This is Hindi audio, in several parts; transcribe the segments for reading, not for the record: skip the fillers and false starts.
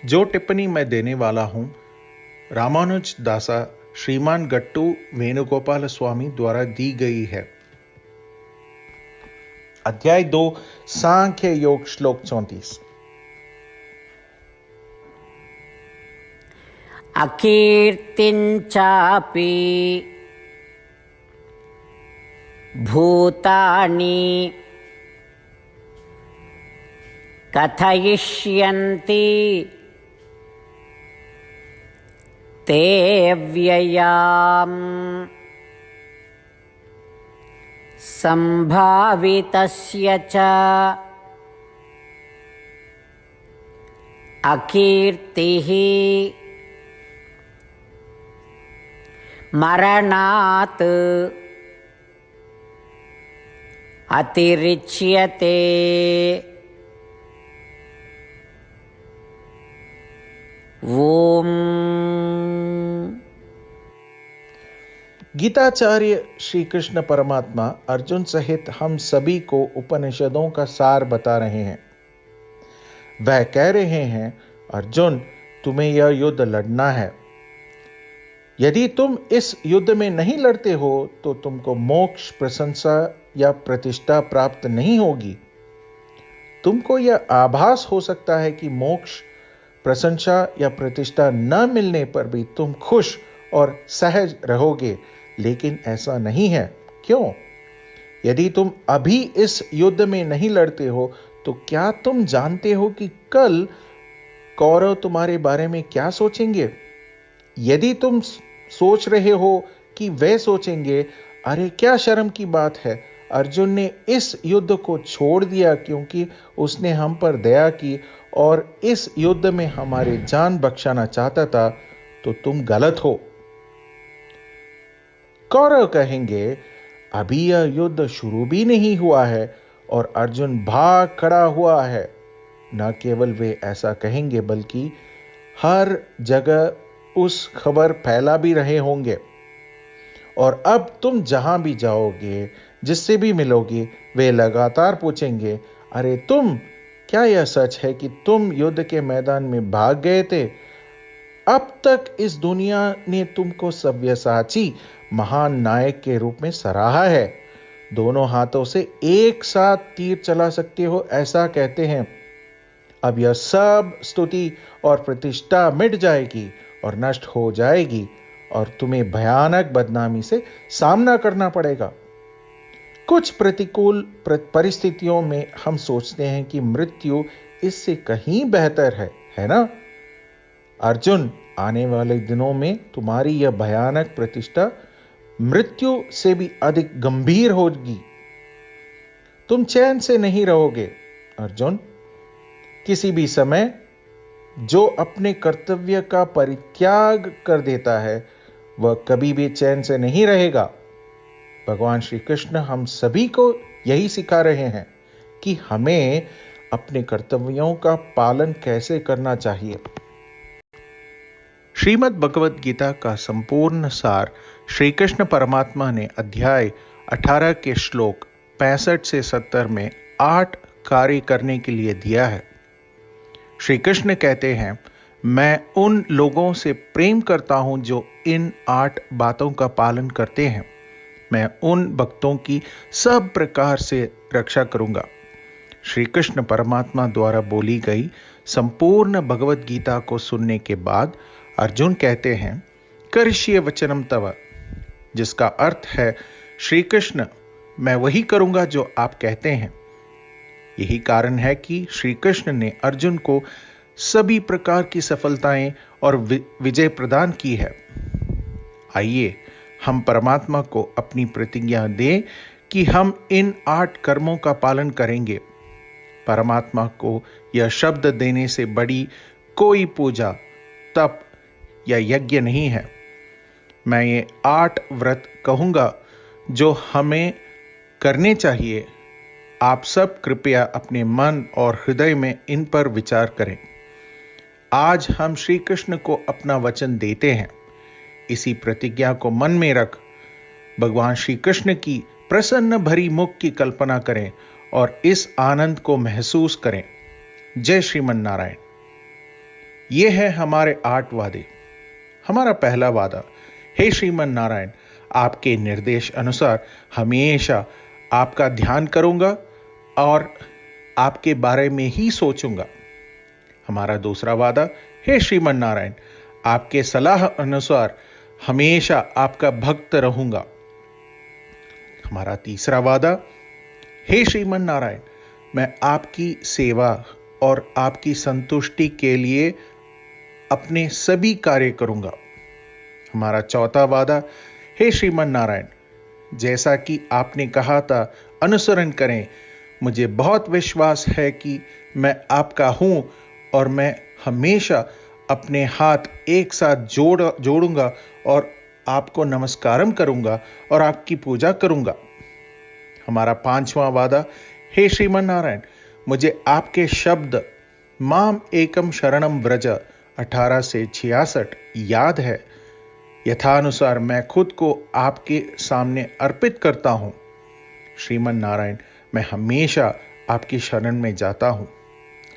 जो टिप्पणी मैं देने वाला हूं रामानुज दासा श्रीमान गट्टू वेणुगोपाल स्वामी द्वारा दी गई है। अध्याय 2 सांख्य योग श्लोक 34। अकीर्तिञ्चापि भूतानि कथयिष्यन्ति ते व्ययाम् संभावितस्य च अकीर्तिः मरणात् अतिरिच्यते। ओम। गीताचार्य श्री कृष्ण परमात्मा अर्जुन सहित हम सभी को उपनिषदों का सार बता रहे हैं। वह कह रहे हैं, अर्जुन, तुम्हें यह युद्ध लड़ना है। यदि तुम इस युद्ध में नहीं लड़ते हो तो तुमको मोक्ष, प्रशंसा या प्रतिष्ठा प्राप्त नहीं होगी। तुमको यह आभास हो सकता है कि मोक्ष, प्रशंसा या प्रतिष्ठा न मिलने पर भी तुम खुश और सहज रहोगे, लेकिन ऐसा नहीं है। क्यों? यदि तुम अभी इस युद्ध में नहीं लड़ते हो तो क्या तुम जानते हो कि कल कौरव तुम्हारे बारे में क्या सोचेंगे? यदि तुम सोच रहे हो कि वे सोचेंगे, अरे क्या शर्म की बात है, अर्जुन ने इस युद्ध को छोड़ दिया क्योंकि उसने हम पर दया की और इस युद्ध में हमारी जान बख्शाना चाहता था, तो तुम गलत हो। कौरव कहेंगे, अभी यह युद्ध शुरू भी नहीं हुआ है और अर्जुन भाग खड़ा हुआ है। न केवल वे ऐसा कहेंगे बल्कि हर जगह उस खबर फैला भी रहे होंगे। और अब तुम जहां भी जाओगे, जिससे भी मिलोगे, वे लगातार पूछेंगे, अरे तुम, क्या यह सच है कि तुम युद्ध के मैदान में भाग गए थे? अब तक इस दुनिया ने तुमको सव्यसाची महान नायक के रूप में सराहा है। दोनों हाथों से एक साथ तीर चला सकते हो, ऐसा कहते हैं। अब यह सब स्तुति और प्रतिष्ठा मिट जाएगी और नष्ट हो जाएगी और तुम्हें भयानक बदनामी से सामना करना पड़ेगा। कुछ प्रतिकूल परिस्थितियों में हम सोचते हैं कि मृत्यु इससे कहीं बेहतर है ना? अर्जुन, आने वाले दिनों में तुम्हारी यह भयानक प्रतिष्ठा मृत्यु से भी अधिक गंभीर होगी। तुम चैन से नहीं रहोगे। अर्जुन, किसी भी समय जो अपने कर्तव्य का परित्याग कर देता है वह कभी भी चैन से नहीं रहेगा। भगवान श्री कृष्ण हम सभी को यही सिखा रहे हैं कि हमें अपने कर्तव्यों का पालन कैसे करना चाहिए। श्रीमद् भगवद गीता का संपूर्ण सार श्री कृष्ण परमात्मा ने अध्याय 18 के श्लोक 65 से 70 में 8 कार्य करने के लिए दिया है। श्री कृष्ण कहते हैं, मैं उन लोगों से प्रेम करता हूं जो इन 8 बातों का पालन करते हैं। मैं उन भक्तों की सब प्रकार से रक्षा करूंगा। श्री कृष्ण परमात्मा द्वारा बोली गई संपूर्ण भगवद गीता को सुनने के बाद अर्जुन कहते हैं, करिष्ये वचनम तव, जिसका अर्थ है, श्री कृष्ण, मैं वही करूंगा जो आप कहते हैं। यही कारण है कि श्री कृष्ण ने अर्जुन को सभी प्रकार की सफलताएं और विजय प्रदान की है। आइए हम परमात्मा को अपनी प्रतिज्ञा दें कि हम इन 8 कर्मों का पालन करेंगे। परमात्मा को यह शब्द देने से बड़ी कोई पूजा, तप या यज्ञ नहीं है। मैं ये 8 व्रत कहूंगा जो हमें करने चाहिए। आप सब कृपया अपने मन और हृदय में इन पर विचार करें। आज हम श्री कृष्ण को अपना वचन देते हैं। इसी प्रतिज्ञा को मन में रख भगवान श्री कृष्ण की प्रसन्न भरी मुख की कल्पना करें और इस आनंद को महसूस करें। जय श्रीमन नारायण। ये है हमारे 8 वादे। हमारा पहला वादा, हे श्रीमन नारायण, आपके निर्देश अनुसार हमेशा आपका ध्यान करूंगा और आपके बारे में ही सोचूंगा। हमारा दूसरा वादा, हे श्रीमन नारायण, आपके सलाह अनुसार हमेशा आपका भक्त रहूंगा। हमारा तीसरा वादा, हे श्रीमन नारायण, मैं आपकी सेवा और आपकी संतुष्टि के लिए अपने सभी कार्य करूंगा। हमारा चौथा वादा, हे श्रीमन नारायण, जैसा कि आपने कहा था अनुसरण करें। मुझे बहुत विश्वास है कि मैं आपका हूं और मैं हमेशा अपने हाथ एक साथ जोड़ूंगा और आपको नमस्कारम करूंगा और आपकी पूजा करूंगा। हमारा पांचवां वादा, हे श्रीमन नारायण, मुझे आपके शब्द माम एकम शरणम व्रज 18 से 66 याद है। यथानुसार मैं खुद को आपके सामने अर्पित करता हूं। श्रीमन नारायण, मैं हमेशा आपकी शरण में जाता हूं।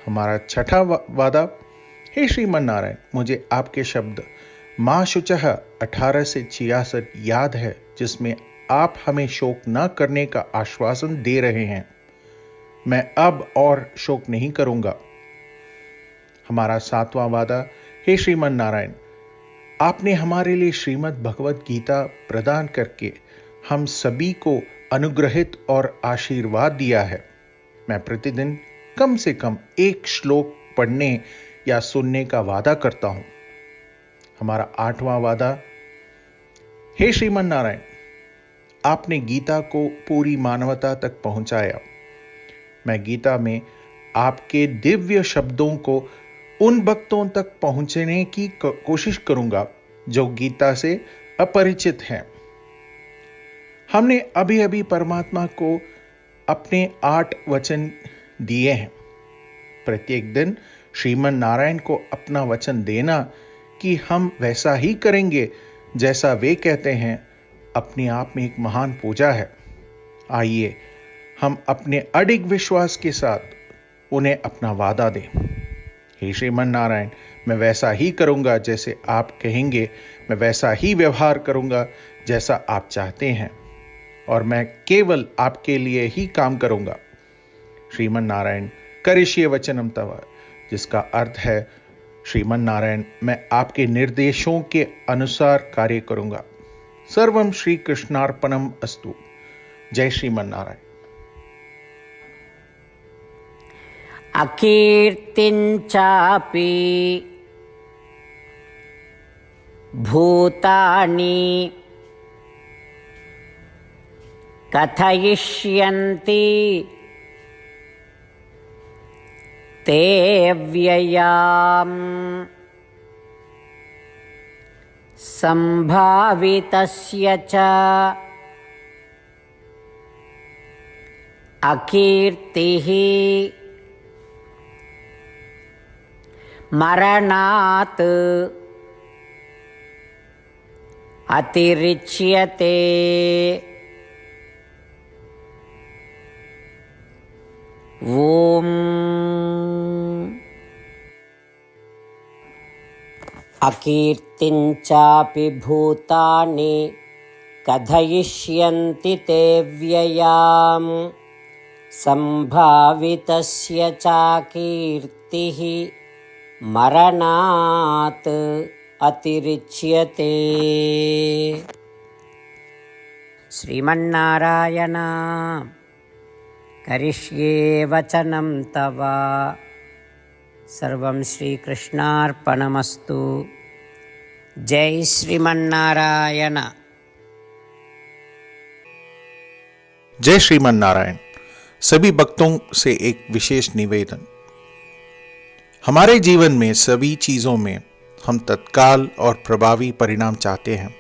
हमारा छठा वादा, हे श्रीमन नारायण, मुझे आपके शब्द मां शुचः 18 से 66 याद है, जिसमें आप हमें शोक न करने का आश्वासन दे रहे हैं। मैं अब और शोक नहीं करूंगा। हमारा सातवां वादा, हे श्रीमन नारायण, आपने हमारे लिए श्रीमद् भगवत गीता प्रदान करके हम सभी को अनुग्रहित और आशीर्वाद दिया है। मैं प्रतिदिन कम से कम एक श्लोक पढ़ने या सुनने का वादा करता हूं। हमारा आठवां वादा, हे श्रीमन नारायण, आपने गीता को पूरी मानवता तक पहुंचाया। मैं गीता में आपके दिव्य शब्दों को उन भक्तों तक पहुंचने की कोशिश करूंगा जो गीता से अपरिचित हैं। हमने अभी अभी परमात्मा को अपने 8 वचन दिए हैं। प्रत्येक दिन श्रीमन नारायण को अपना वचन देना कि हम वैसा ही करेंगे जैसा वे कहते हैं, अपने आप में एक महान पूजा है। आइए हम अपने अडिग विश्वास के साथ उन्हें अपना वादा दें। हे श्रीमन नारायण, मैं वैसा ही करूंगा जैसे आप कहेंगे, मैं वैसा ही व्यवहार करूंगा जैसा आप चाहते हैं, और मैं केवल आपके लिए ही काम करूंगा। श्रीमन नारायण, करिष्ये वचनम तव, जिसका अर्थ है, श्रीमन नारायण, मैं आपके निर्देशों के अनुसार कार्य करूंगा। सर्वम श्री कृष्णार्पणम अस्तु। जय श्रीमन नारायण। अकीर्तिञ्चापि भूतानि कथयिष्यन्ति ते व्ययाम् संभावितस्य च अकीर्तिः मरणात् अतिरिच्यते। ओम अकीर्तिञ्चापि भूतानि कथयिष्यन्ति ते व्ययाम् संभावितस्य चाकीर्तिः मरणात् अतिरिच्यते। श्रीमन्नारायण, करिष्ये वचनं तव। सर्वं श्रीकृष्णार्पणमस्तु। जय श्रीमन्नारायण। जय श्रीमन नारायण। सभी भक्तों से एक विशेष निवेदन। हमारे जीवन में सभी चीजों में हम तत्काल और प्रभावी परिणाम चाहते हैं।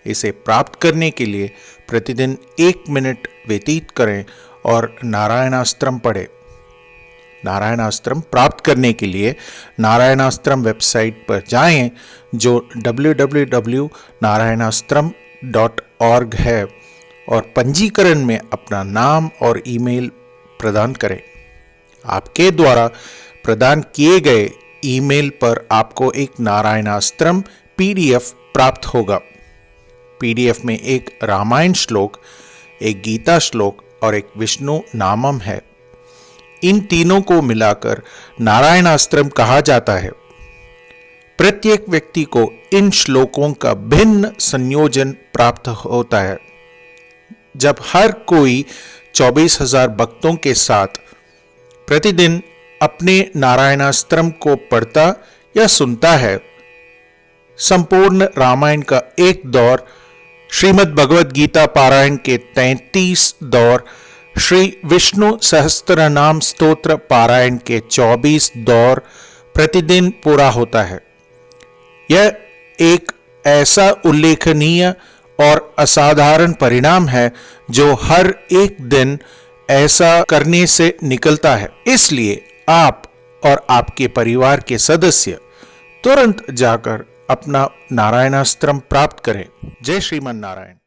इसे प्राप्त करने के लिए प्रतिदिन 1 मिनट व्यतीत करें और नारायणास्त्रम पढ़ें। नारायणास्त्रम प्राप्त करने के लिए नारायणास्त्रम वेबसाइट पर जाएं, जो www.narayanaastram.org है, और पंजीकरण में अपना नाम और ईमेल प्रदान करें। आपके द्वारा प्रदान किए गए ईमेल पर आपको एक नारायणास्त्रम PDF प्राप्त होगा। PDF में एक रामायण श्लोक, एक गीता श्लोक और एक विष्णु नामम है। इन तीनों को मिलाकर नारायणास्त्रम कहा जाता है। प्रत्येक व्यक्ति को इन श्लोकों का भिन्न संयोजन प्राप्त होता है। जब हर कोई 24,000 भक्तों के साथ प्रतिदिन अपने नारायणास्त्रम को पढ़ता या सुनता है, संपूर्ण रामायण का एक दौर, श्रीमद् भगवद गीता पारायण के 33 दौर, श्री विष्णु सहस्त्रनाम स्तोत्र पारायण के 24 दौर प्रतिदिन पूरा होता है। यह एक ऐसा उल्लेखनीय और असाधारण परिणाम है जो हर एक दिन ऐसा करने से निकलता है। इसलिए आप और आपके परिवार के सदस्य तुरंत जाकर अपना नारायणास्त्रम प्राप्त करें। जय श्रीमन नारायण।